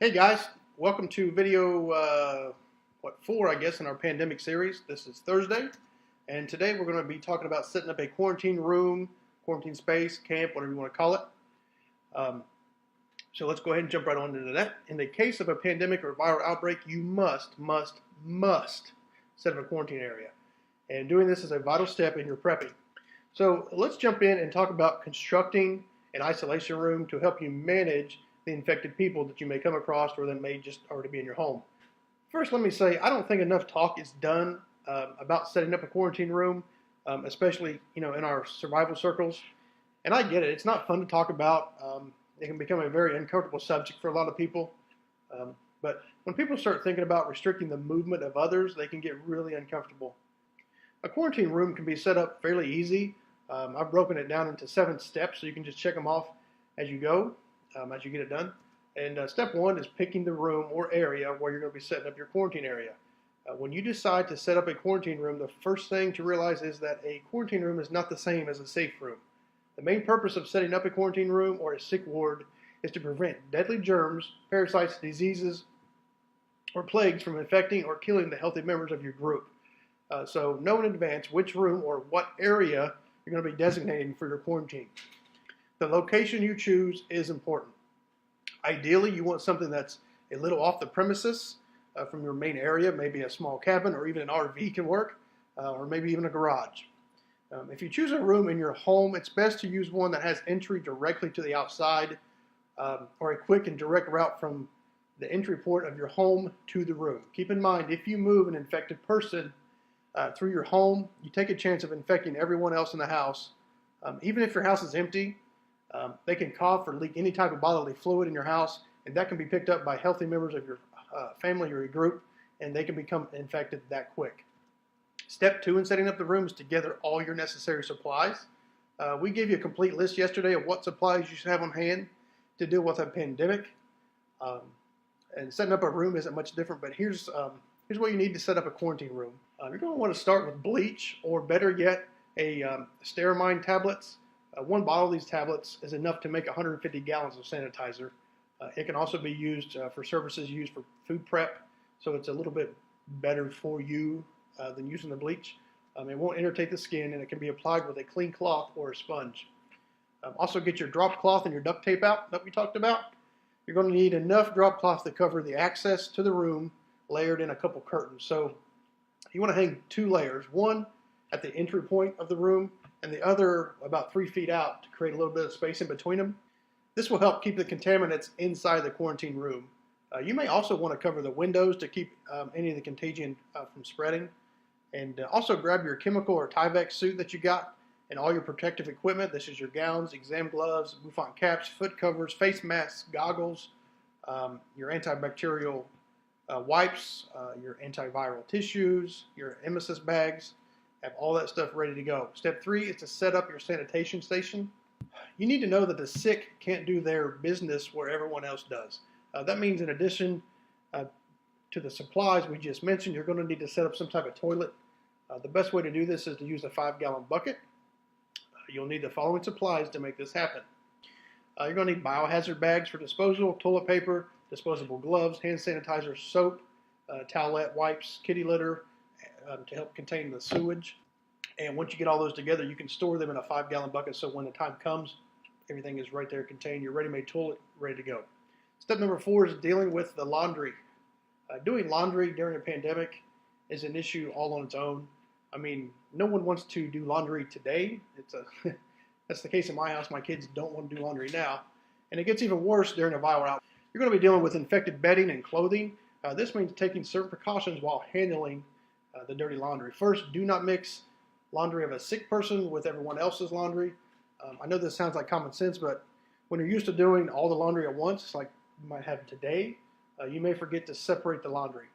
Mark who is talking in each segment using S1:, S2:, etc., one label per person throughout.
S1: Hey guys, welcome to video 4, I guess, in our pandemic series. This is Thursday, and today we're going to be talking about setting up a quarantine room, quarantine space, camp, whatever you want to call it. So let's go ahead and jump right on into that. In the case of a pandemic or viral outbreak, you must set up a quarantine area. And doing this is a vital step in your prepping. So let's jump in and talk about constructing an isolation room to help you manage the infected people that you may come across or that may just already be in your home. First, let me say, I don't think enough talk is done about setting up a quarantine room, especially in our survival circles. And I get it; it's not fun to talk about. It can become a very uncomfortable subject for a lot of people. But when people start thinking about restricting the movement of others, they can get really uncomfortable. A quarantine room can be set up fairly easy. I've broken it down into 7 steps, so you can just check them off as you go. As you get it done. And step 1 is picking the room or area where you're going to be setting up your quarantine area. When you decide to set up a quarantine room, the first thing to realize is that a quarantine room is not the same as a safe room. The main purpose of setting up a quarantine room or a sick ward is to prevent deadly germs, parasites, diseases, or plagues from infecting or killing the healthy members of your group. So know in advance which room or what area you're going to be designating for your quarantine. The location you choose is important. Ideally, you want something that's a little off the premises from your main area. Maybe a small cabin or even an RV can work, or maybe even a garage. If you choose a room in your home, it's best to use one that has entry directly to the outside, or a quick and direct route from the entry port of your home to the room. Keep in mind, if you move an infected person through your home, you take a chance of infecting everyone else in the house. Even if your house is empty, they can cough or leak any type of bodily fluid in your house, and that can be picked up by healthy members of your family or your group, and they can become infected that quick. Step 2 in setting up the room is to gather all your necessary supplies. We gave you a complete list yesterday of what supplies you should have on hand to deal with a pandemic. And setting up a room isn't much different, but here's what you need to set up a quarantine room. You're going to want to start with bleach, or better yet, a Steramine tablets. 1 bottle of these tablets is enough to make 150 gallons of sanitizer. It can also be used for services used for food prep, so it's a little bit better for you than using the bleach. It won't irritate the skin, and it can be applied with a clean cloth or a sponge. Also get your drop cloth and your duct tape out that we talked about. You're going to need enough drop cloth to cover the access to the room, layered in a couple curtains. So you want to hang 2 layers, one at the entry point of the room, and the other about 3 feet out to create a little bit of space in between them. This will help keep the contaminants inside the quarantine room. You may also want to cover the windows to keep any of the contagion from spreading. And also grab your chemical or Tyvek suit that you got and all your protective equipment. This is your gowns, exam gloves, bouffant caps, foot covers, face masks, goggles, your antibacterial wipes, your antiviral tissues, your emesis bags. Have all that stuff ready to go. Step 3 is to set up your sanitation station. You need to know that the sick can't do their business where everyone else does. That means in addition to the supplies we just mentioned, you're going to need to set up some type of toilet. The best way to do this is to use a 5-gallon bucket. You'll need the following supplies to make this happen. You're going to need biohazard bags for disposal, toilet paper, disposable gloves, hand sanitizer, soap, towelette, wipes, kitty litter, to help contain the sewage. And once you get all those together, you can store them in a 5-gallon bucket, so when the time comes, everything is right there contained. Your ready-made toilet ready to go. Step number 4 is dealing with the laundry. Doing laundry during a pandemic is an issue all on its own. I mean, no one wants to do laundry today. That's the case in my house. My kids don't want to do laundry now. And it gets even worse during a viral outbreak. You're going to be dealing with infected bedding and clothing. This means taking certain precautions while handling the dirty laundry. First, do not mix laundry of a sick person with everyone else's laundry. I know this sounds like common sense, but when you're used to doing all the laundry at once, like you might have today, you may forget to separate the laundry.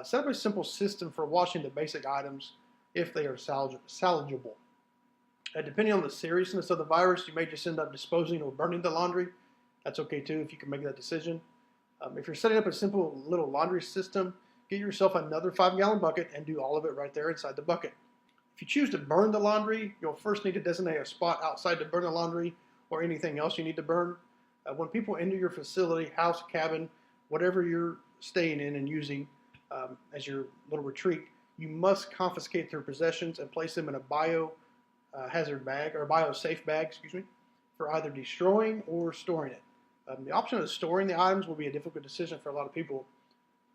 S1: Set up a simple system for washing the basic items if they are salvageable. Depending on the seriousness of the virus, you may just end up disposing or burning the laundry. That's okay too if you can make that decision. If you're setting up a simple little laundry system, get yourself another 5-gallon bucket and do all of it right there inside the bucket. If you choose to burn the laundry, you'll first need to designate a spot outside to burn the laundry or anything else you need to burn. When people enter your facility, house, cabin, whatever you're staying in and using as your little retreat, you must confiscate their possessions and place them in a hazard bag or biosafe bag, excuse me, for either destroying or storing it. The option of storing the items will be a difficult decision for a lot of people,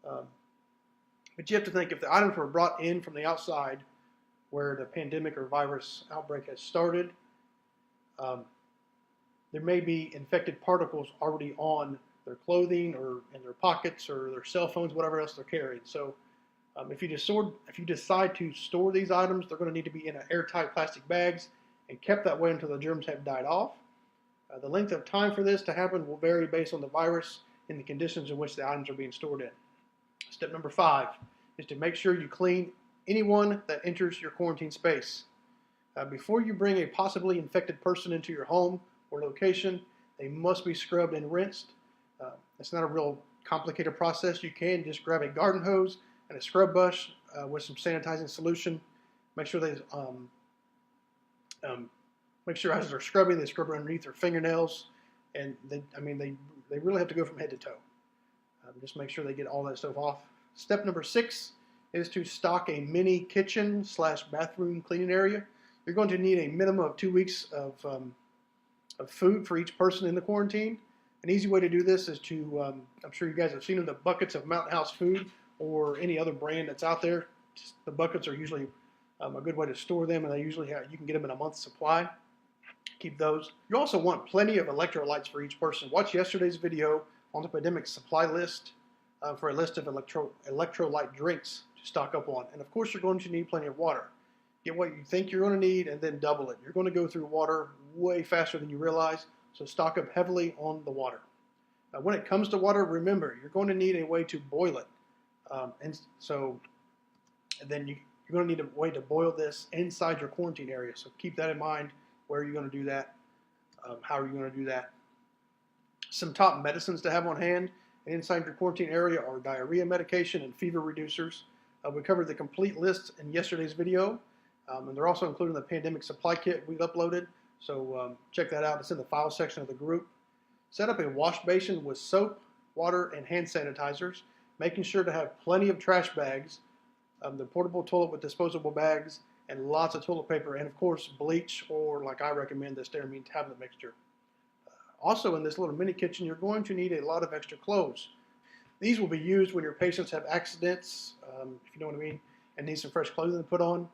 S1: but you have to think if the items were brought in from the outside where the pandemic or virus outbreak has started, there may be infected particles already on their clothing or in their pockets or their cell phones, whatever else they're carrying. So if you decide to store these items, they're going to need to be in airtight plastic bags and kept that way until the germs have died off. The length of time for this to happen will vary based on the virus and the conditions in which the items are being stored in. Step number 5 is to make sure you clean anyone that enters your quarantine space. Before you bring a possibly infected person into your home or location, they must be scrubbed and rinsed. It's not a real complicated process. You can just grab a garden hose and a scrub brush with some sanitizing solution. Make sure as they're scrubbing, they scrub underneath their fingernails, and they really have to go from head to toe. Just make sure they get all that stuff off. Step number 6 is to stock a mini kitchen / bathroom cleaning area. You're going to need a minimum of 2 weeks of food for each person in the quarantine. An easy way to do this is to, I'm sure you guys have seen them, the buckets of Mountain House Food or any other brand that's out there. The buckets are usually a good way to store them, and you can get them in a month's supply. Keep those. You also want plenty of electrolytes for each person. Watch yesterday's video on the pandemic supply list for a list of electrolyte drinks to stock up on. And of course, you're going to need plenty of water. Get what you think you're going to need and then double it. You're going to go through water way faster than you realize, so stock up heavily on the water. When it comes to water, remember, you're going to need a way to boil it. Then you're going to need a way to boil this inside your quarantine area. So keep that in mind. Where are you going to do that? How are you going to do that? Some top medicines to have on hand inside your quarantine area are diarrhea medication and fever reducers. We covered the complete list in yesterday's video, and they're also included in the pandemic supply kit we've uploaded. So check that out. It's in the file section of the group. Set up a wash basin with soap, water, and hand sanitizers, making sure to have plenty of trash bags, the portable toilet with disposable bags, and lots of toilet paper, and of course bleach, or like I recommend, the stearamine tablet mixture. Also in this little mini kitchen, you're going to need a lot of extra clothes. These will be used when your patients have accidents, if you know what I mean, and need some fresh clothing to put on.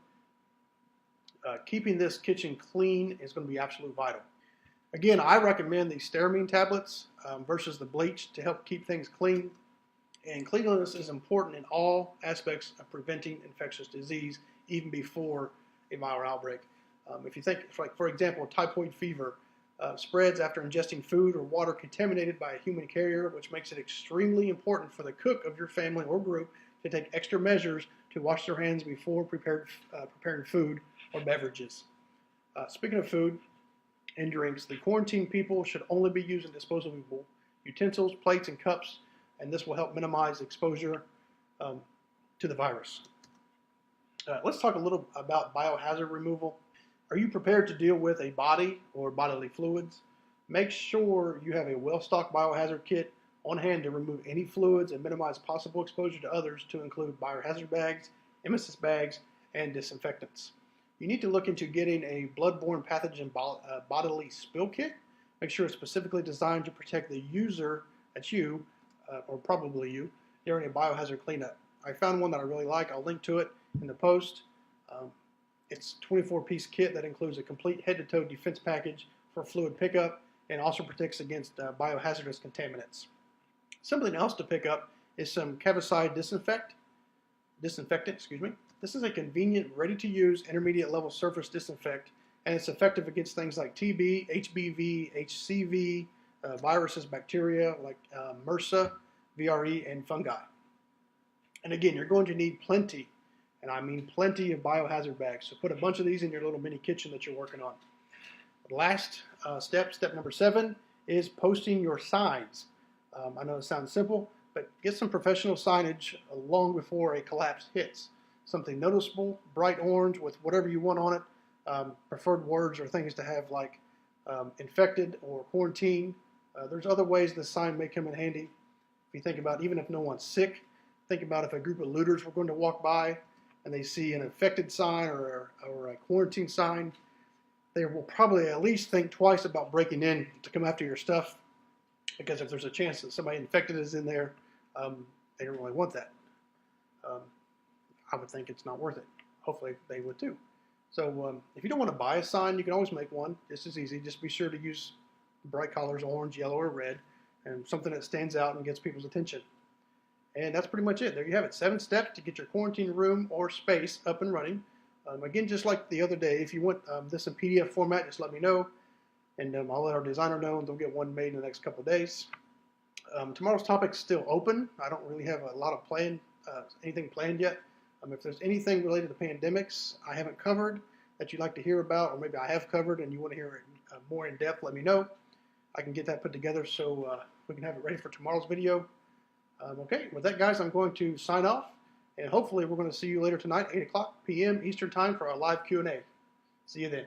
S1: Keeping this kitchen clean is going to be absolutely vital. Again, I recommend these stearamine tablets versus the bleach to help keep things clean. And cleanliness is important in all aspects of preventing infectious disease, even before a viral outbreak. If you think, for example, typhoid fever spreads after ingesting food or water contaminated by a human carrier, which makes it extremely important for the cook of your family or group to take extra measures to wash their hands before preparing food or beverages. Speaking of food and drinks, the quarantine people should only be using disposable utensils, plates, and cups, and this will help minimize exposure to the virus. Let's talk a little about biohazard removal. Are you prepared to deal with a body or bodily fluids? Make sure you have a well-stocked biohazard kit on hand to remove any fluids and minimize possible exposure to others, to include biohazard bags, emesis bags, and disinfectants. You need to look into getting a bloodborne pathogen bodily spill kit. Make sure it's specifically designed to protect the user, that's you, or probably you, during a biohazard cleanup. I found one that I really like. I'll link to it in the post. It's a 24-piece kit that includes a complete head-to-toe defense package for fluid pickup and also protects against biohazardous contaminants. Something else to pick up is some Cavicide disinfectant. This is a convenient, ready-to-use, intermediate-level surface disinfect, and it's effective against things like TB, HBV, HCV, viruses, bacteria like MRSA, VRE, and fungi. And again, you're going to need plenty, and I mean plenty, of biohazard bags. So put a bunch of these in your little mini kitchen that you're working on. The last step number 7, is posting your signs. I know it sounds simple, but get some professional signage long before a collapse hits. Something noticeable, bright orange with whatever you want on it. Preferred words or things to have like infected or quarantine. There's other ways the sign may come in handy. If you think about, even if no one's sick, think about if a group of looters were going to walk by and they see an infected sign or a quarantine sign, they will probably at least think twice about breaking in to come after your stuff, because if there's a chance that somebody infected is in there, they don't really want that. I would think it's not worth it. Hopefully they would too. So if you don't want to buy a sign, you can always make one. Just as easy. Just be sure to use bright colors, orange, yellow, or red, and something that stands out and gets people's attention. And that's pretty much it. There you have it. 7 steps to get your quarantine room or space up and running. Again, just like the other day, if you want this in PDF format, just let me know, and I'll let our designer know, and they'll get one made in the next couple of days. Tomorrow's topic's still open. I don't really have a lot of anything planned yet. If there's anything related to pandemics I haven't covered that you'd like to hear about, or maybe I have covered and you want to hear it more in depth, let me know. I can get that put together so we can have it ready for tomorrow's video. Okay, with that, guys, I'm going to sign off, and hopefully we're going to see you later tonight, 8 o'clock p.m. Eastern Time for our live Q&A. See you then.